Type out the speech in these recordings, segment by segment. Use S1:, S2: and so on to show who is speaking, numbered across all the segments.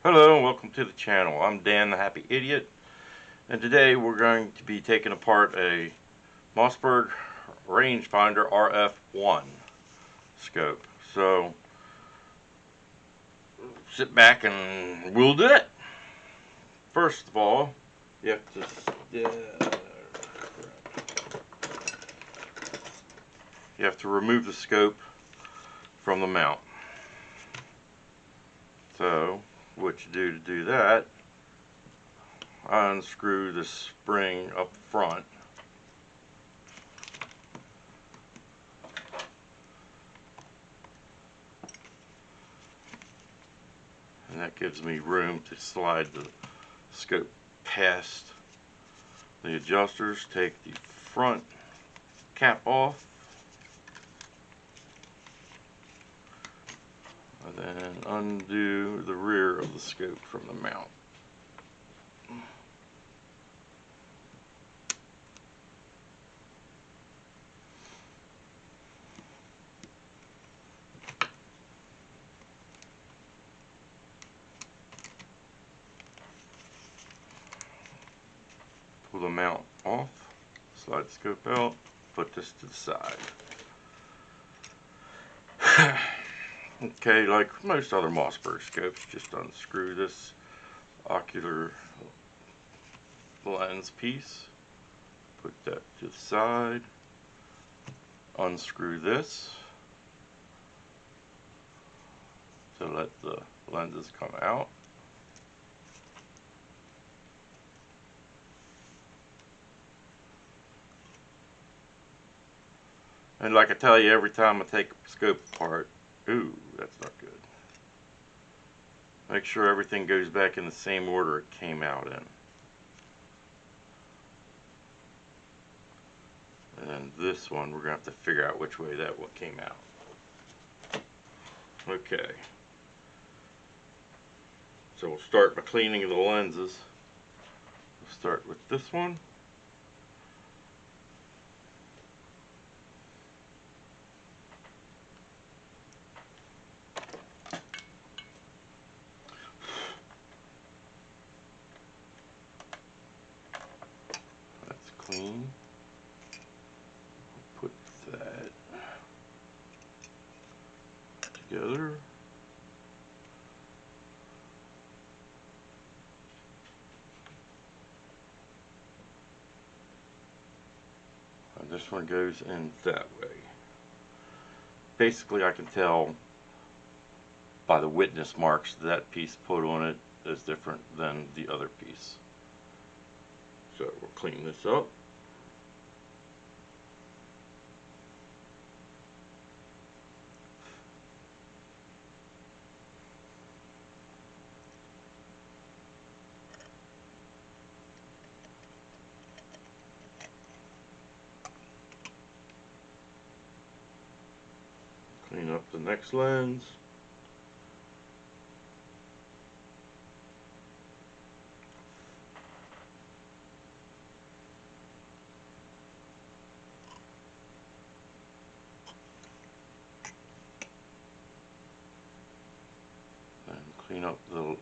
S1: Hello and welcome to the channel. I'm Dan the Happy Idiot, and today we're going to be taking apart a Mossberg Rangefinder RF1 scope. So sit back and we'll do it. First of all, you have to remove the scope from the mount. So what you do to do that, unscrew the spring up front, and that gives me room to slide the scope past the adjusters. Take the front cap off, and then undo the rear of the scope from the mount. Pull the mount off, slide the scope out, put this to the side. Okay, like most other Mossberg scopes, just unscrew this ocular lens piece, put that to the side, unscrew this to let the lenses come out. And like I tell you every time I take a scope apart, ooh, that's not good. Make sure everything goes back in the same order it came out in. And then this one, we're going to have to figure out which way that one came out. Okay. So we'll start by cleaning the lenses. We'll start with this one. That's clean. Put that together. And this one goes in that way. Basically, I can tell by the witness marks that piece put on it is different than the other piece. So we'll clean this up. Clean up the next lens. And clean up the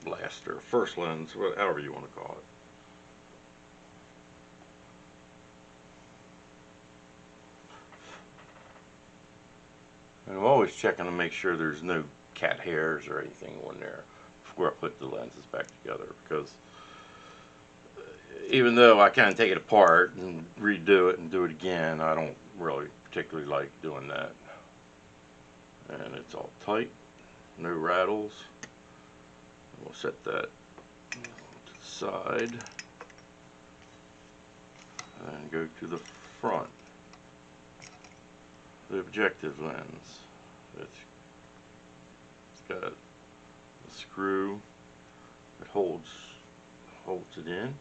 S1: blaster, first lens, however you want to call it. And I'm always checking to make sure there's no cat hairs or anything on there before I put the lenses back together, because even though I kind of take it apart and redo it and do it again, I don't really particularly like doing that. And it's all tight, no rattles. We'll set that to the side and go to the front. The objective lens. It's got a screw that holds it in,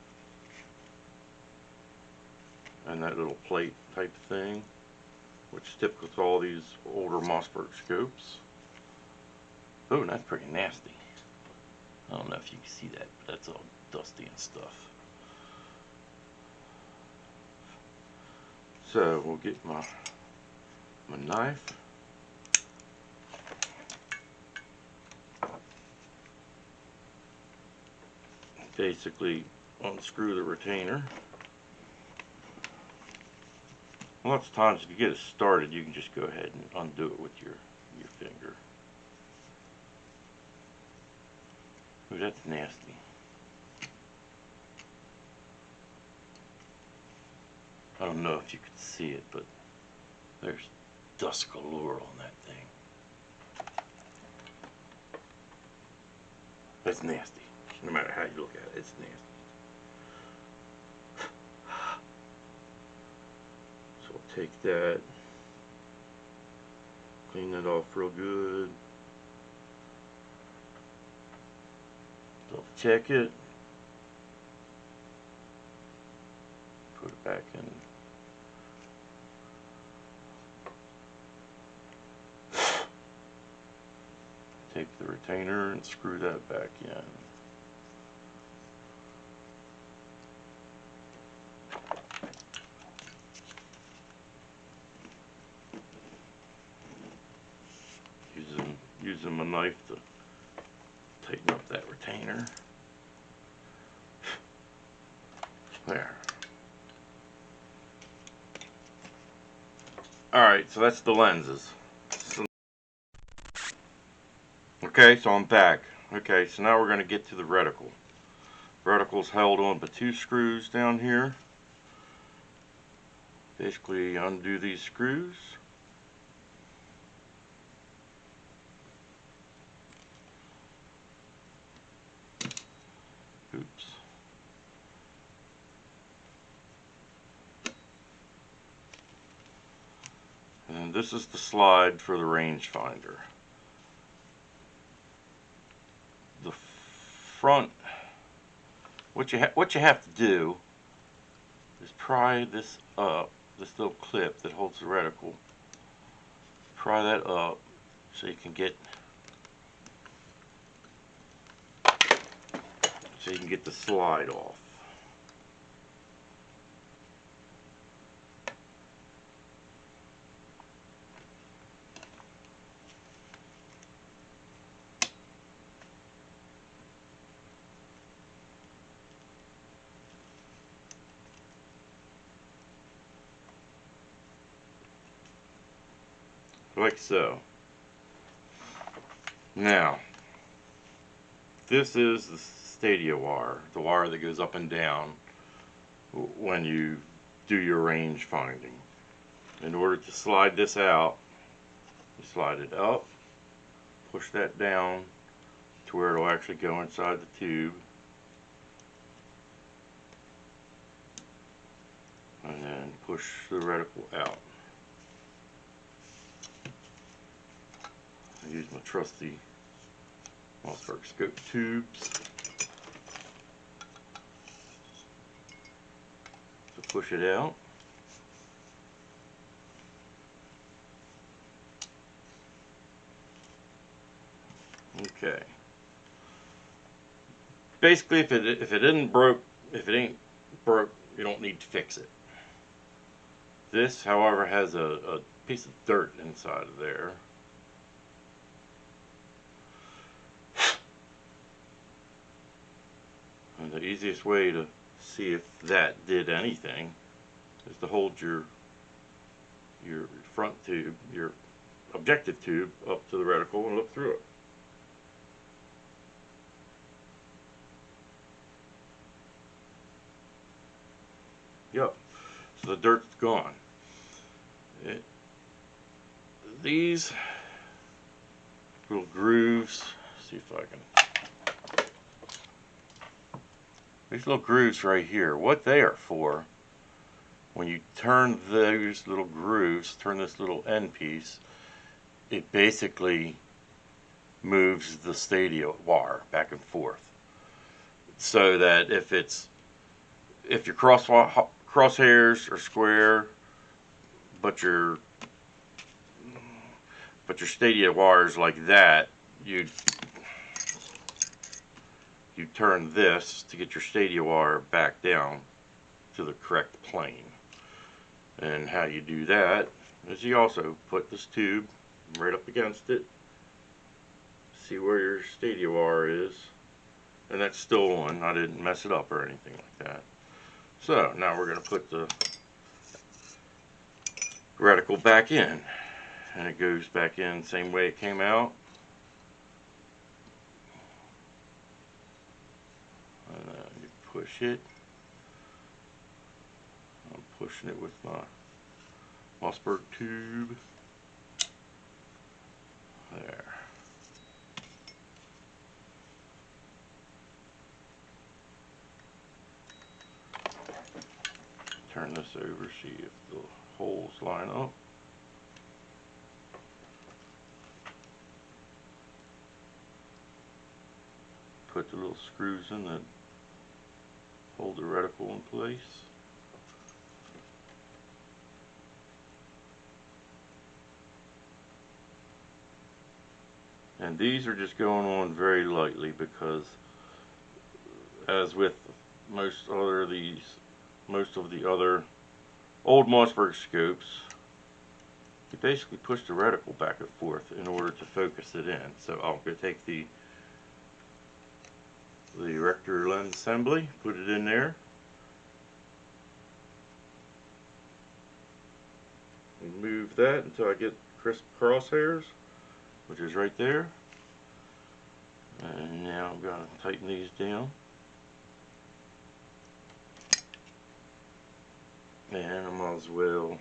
S1: and that little plate type thing, which is typical to all these older Mossberg scopes. Oh, that's pretty nasty. I don't know if you can see that, but that's all dusty and stuff. So we'll get my knife. basically unscrew the retainer. Lots of times if you get it started, you can just go ahead and undo it with your finger. Ooh, that's nasty. I don't know if you can see it, but there's dust galore on that thing. That's nasty. No matter how you look at it, it's nasty. So I'll take that, clean that off real good, double check it, put it back in. Take the retainer and screw that back in. Using my knife to tighten up that retainer. There. Alright, so that's the lenses. Okay, so I'm back. Okay, so now we're going to get to the reticle. Reticle's held on by 2 screws down here. Basically undo these screws. Oops. And this is the slide for the rangefinder. The front, what you have to do is pry this up, this little clip that holds the reticle. Pry that up so you can get the slide off. Like so. Now, this is the stadia wire, the wire that goes up and down when you do your range finding. In order to slide this out, you slide it up, push that down to where it'll actually go inside the tube, and then push the reticle out. I use my trusty Mossberg scope tubes to push it out. Okay. Basically, if it ain't broke, you don't need to fix it. This, however, has a piece of dirt inside of there. And the easiest way to see if that did anything is to hold your front tube, your objective tube, up to the reticle and look through it. Yep, so the dirt's gone. These little grooves, see if I can. These little grooves right here, what they are for, when you turn those little grooves, turn this little end piece, it basically moves the stadia wire back and forth. So that if your crosshairs are square, but your stadia wires like that, you turn this to get your stadia wire back down to the correct plane. And how you do that is you also put this tube right up against it, see where your stadia wire is, and that's still on. I didn't mess it up or anything like that. So now we're going to put the reticle back in, and it goes back in the same way it came out. And you push it. I'm pushing it with my Mossberg tube. There. Turn this over, see if the holes line up. Put the little screws in that hold the reticle in place. And these are just going on very lightly because, as with most of the other old Mossberg scopes, you basically push the reticle back and forth in order to focus it in. So I'm going to take the rector lens assembly, put it in there, and move that until I get crisp crosshairs, which is right there. And now I'm going to tighten these down. And I might as well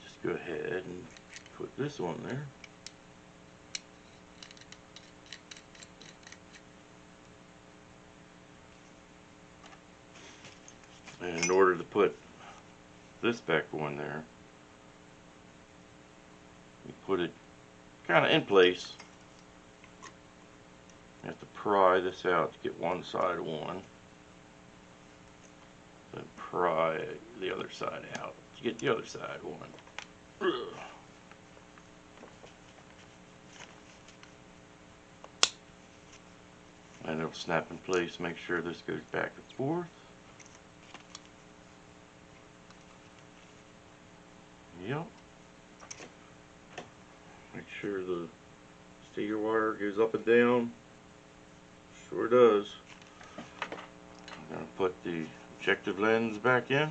S1: just go ahead and put this on there. And in order to put this back on there, you put it kind of in place. You have to pry this out to get one side on, then pry the other side out to get the other side on. And it'll snap in place. Make sure this goes back and forth. Yep. Make sure the steel wire goes up and down. Sure does. I'm going to put the objective lens back in.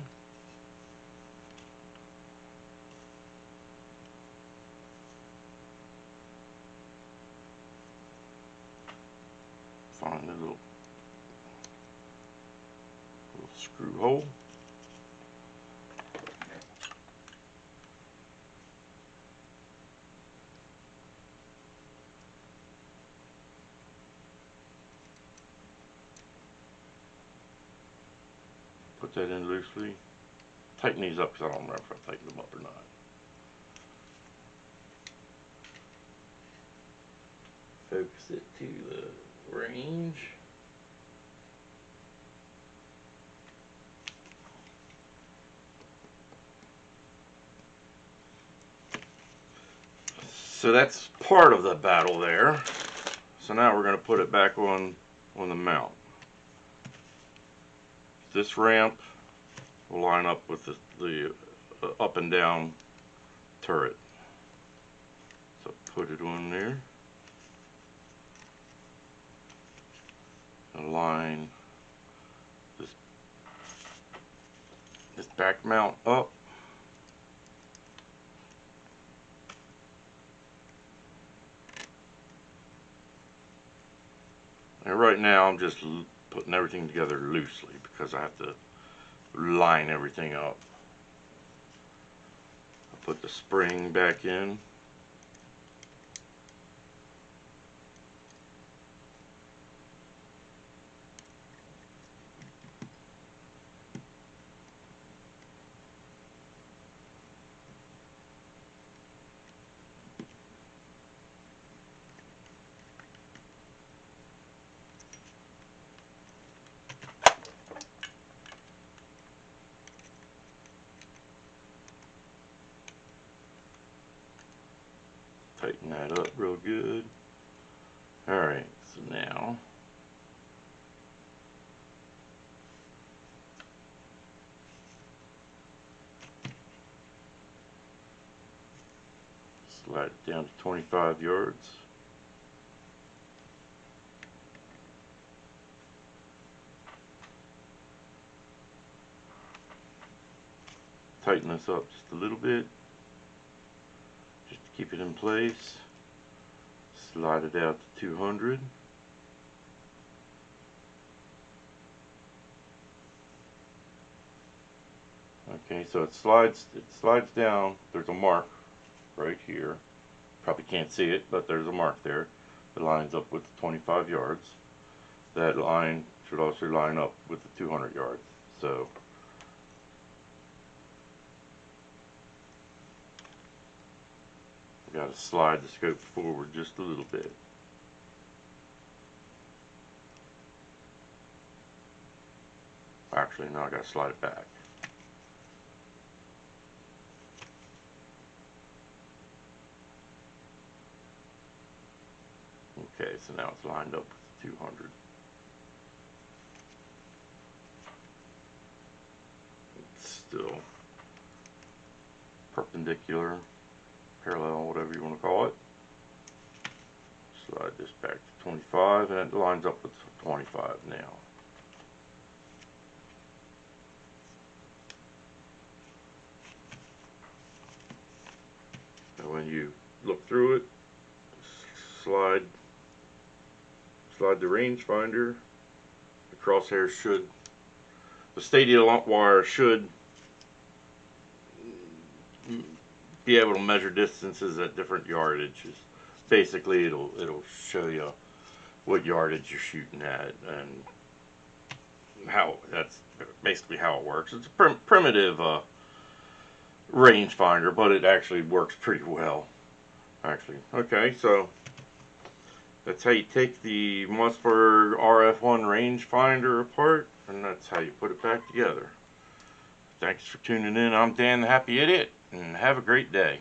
S1: Find the little screw hole. Put that in loosely. Tighten these up because I don't remember if I tightened them up or not. Focus it to the range. So that's part of the battle there. So now we're going to put it back on the mount. This ramp will line up with the up and down turret. So put it on there. Align this back mount up. And right now I'm just putting everything together loosely because I have to line everything up. I'll put the spring back in. Tighten that up real good. Alright, so now slide it down to 25 yards. tighten this up just a little bit, just to keep it in place. Slide it out to 200. Okay, so it slides down. There's a mark right here. Probably can't see it, but there's a mark there. It lines up with the 25 yards. That line should also line up with the 200 yards. So we got to slide the scope forward just a little bit. Actually, now I got to slide it back. Okay, so now it's lined up with the 200. It's still perpendicular, parallel, whatever you want to call it. Slide this back to 25, and it lines up with 25 now. And when you look through it, slide the rangefinder. The crosshairs should, the stadia wire should be able to measure distances at different yardages. Basically, it'll show you what yardage you're shooting at, and how, that's basically how it works. It's a primitive rangefinder, but it actually works pretty well. Actually, okay, so that's how you take the Mossberg Rf1 rangefinder apart, and that's how you put it back together. Thanks for tuning in. I'm Dan the Happy Idiot, and have a great day.